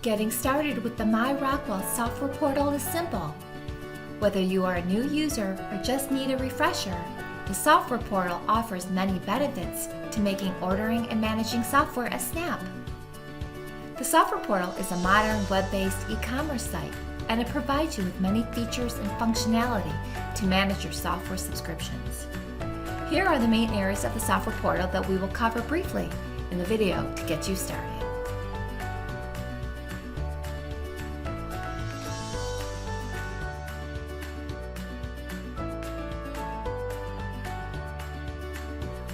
Getting started with the My Rockwell software portal is simple. Whether you are a new user or just need a refresher, the software portal offers many benefits to making ordering and managing software a snap. The software portal is a modern web-based e-commerce site, and it provides you with many features and functionality to manage your software subscriptions. Here are the main areas of the software portal that we will cover briefly in the video to get you started.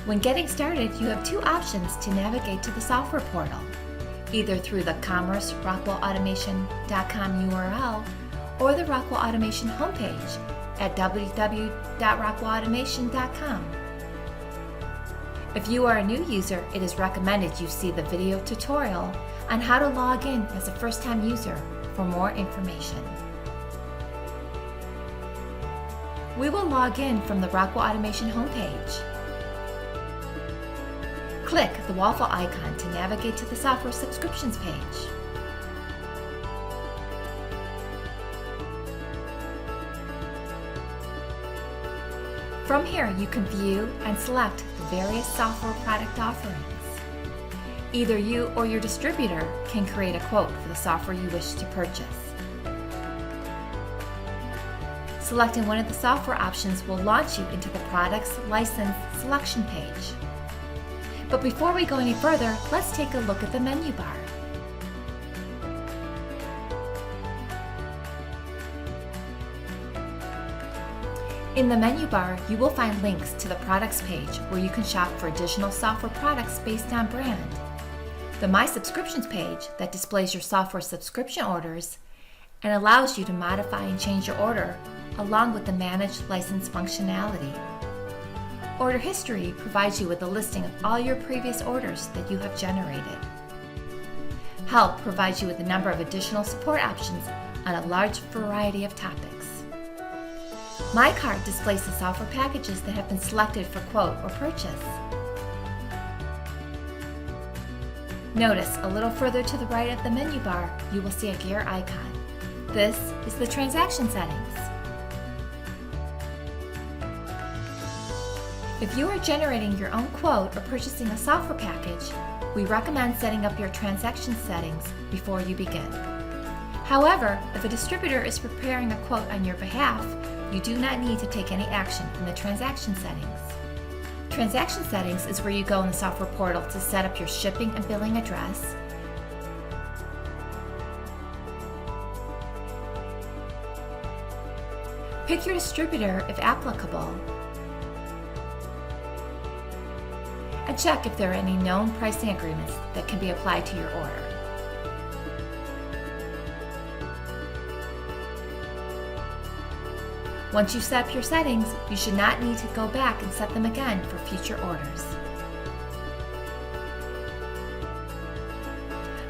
When getting started, you have two options to navigate to the software portal, either through the commerce.rockwellautomation.com URL or the Rockwell Automation homepage at www.rockwellautomation.com. If you are a new user, it is recommended you see the video tutorial on how to log in as a first-time user for more information. We will log in from the Rockwell Automation homepage. Click the waffle icon to navigate to the software subscriptions page. From here, you can view and select the various software product offerings. Either you or your distributor can create a quote for the software you wish to purchase. Selecting one of the software options will launch you into the Products License selection page. But before we go any further, let's take a look at the menu bar. In the menu bar, you will find links to the Products page where you can shop for additional software products based on brand, the My Subscriptions page that displays your software subscription orders and allows you to modify and change your order along with the Manage License functionality. Order History provides you with a listing of all your previous orders that you have generated. Help provides you with a number of additional support options on a large variety of topics. My Cart displays the software packages that have been selected for quote or purchase. Notice a little further to the right of the menu bar, you will see a gear icon. This is the transaction settings. If you are generating your own quote or purchasing a software package, we recommend setting up your transaction settings before you begin. However, if a distributor is preparing a quote on your behalf, you do not need to take any action in the transaction settings. Transaction settings is where you go in the software portal to set up your shipping and billing address, pick your distributor if applicable, and check if there are any known pricing agreements that can be applied to your order. Once you set up your settings, you should not need to go back and set them again for future orders.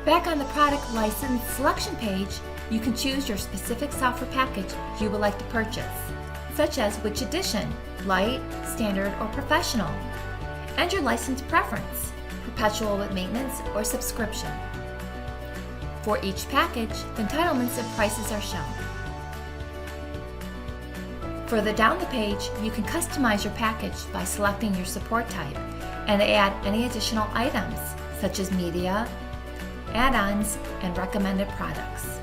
Back on the Product License selection page, you can choose your specific software package you would like to purchase, such as which edition, Light, Standard, or Professional, and your license preference, perpetual with maintenance or subscription. For each package, the entitlements and prices are shown. Further down the page, you can customize your package by selecting your support type and add any additional items, such as media, add-ons, and recommended products.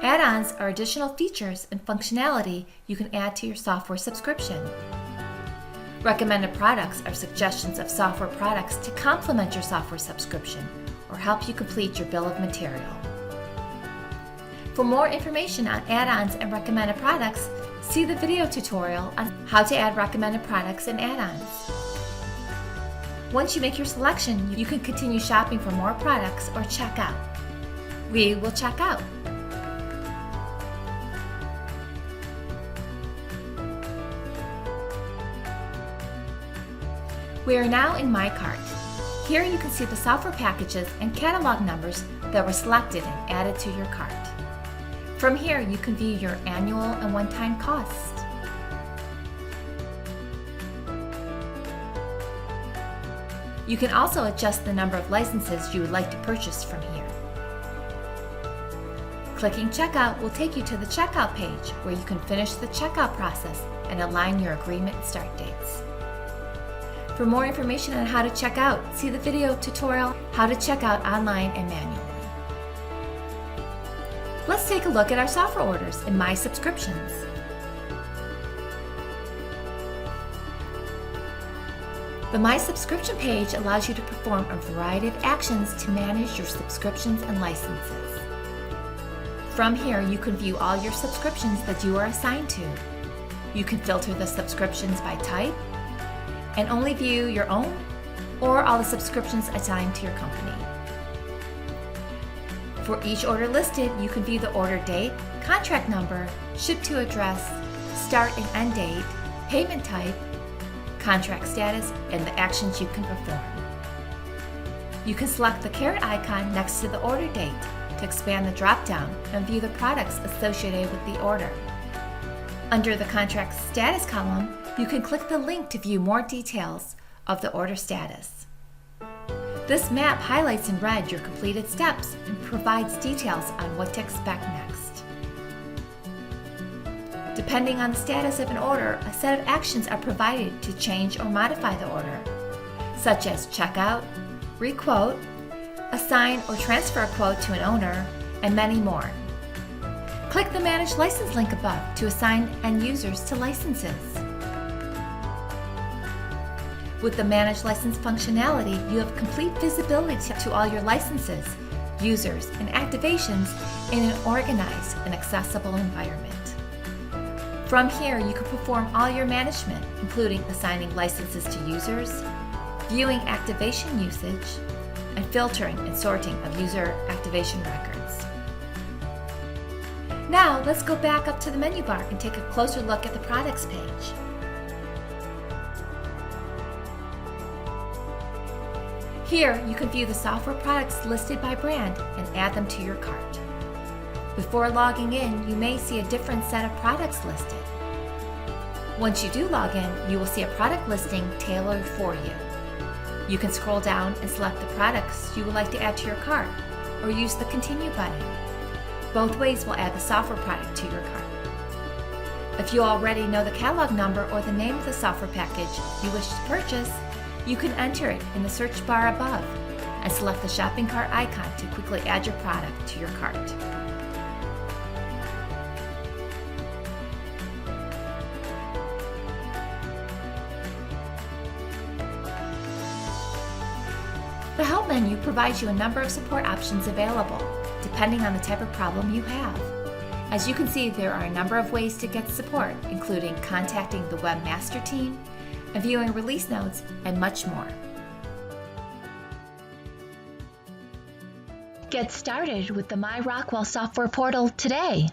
Add-ons are additional features and functionality you can add to your software subscription. Recommended products are suggestions of software products to complement your software subscription or help you complete your bill of material. For more information on add-ons and recommended products, see the video tutorial on how to add recommended products and add-ons. Once you make your selection, you can continue shopping for more products or check out. We will check out. We are now in My Cart. Here you can see the software packages and catalog numbers that were selected and added to your cart. From here, you can view your annual and one-time costs. You can also adjust the number of licenses you would like to purchase from here. Clicking Checkout will take you to the checkout page where you can finish the checkout process and align your agreement start dates. For more information on how to check out, see the video tutorial, How to Check Out Online and Manually. Let's take a look at our software orders in My Subscriptions. The My Subscription page allows you to perform a variety of actions to manage your subscriptions and licenses. From here, you can view all your subscriptions that you are assigned to. You can filter the subscriptions by type and only view your own or all the subscriptions assigned to your company. For each order listed, you can view the order date, contract number, ship to address, start and end date, payment type, contract status, and the actions you can perform. You can select the caret icon next to the order date to expand the drop-down and view the products associated with the order. Under the contract status column, you can click the link to view more details of the order status. This map highlights in red your completed steps and provides details on what to expect next. Depending on the status of an order, a set of actions are provided to change or modify the order, such as checkout, requote, assign or transfer a quote to an owner, and many more. Click the Manage License link above to assign end users to licenses. With the Manage License functionality, you have complete visibility to all your licenses, users, and activations in an organized and accessible environment. From here, you can perform all your management, including assigning licenses to users, viewing activation usage, and filtering and sorting of user activation records. Now, let's go back up to the menu bar and take a closer look at the Products page. Here, you can view the software products listed by brand and add them to your cart. Before logging in, you may see a different set of products listed. Once you do log in, you will see a product listing tailored for you. You can scroll down and select the products you would like to add to your cart, or use the Continue button. Both ways will add the software product to your cart. If you already know the catalog number or the name of the software package you wish to purchase, you can enter it in the search bar above and select the shopping cart icon to quickly add your product to your cart. The Help menu provides you a number of support options available, depending on the type of problem you have. As you can see, there are a number of ways to get support, including contacting the Webmaster Team, and viewing release notes, and much more. Get started with the My Rockwell software portal today.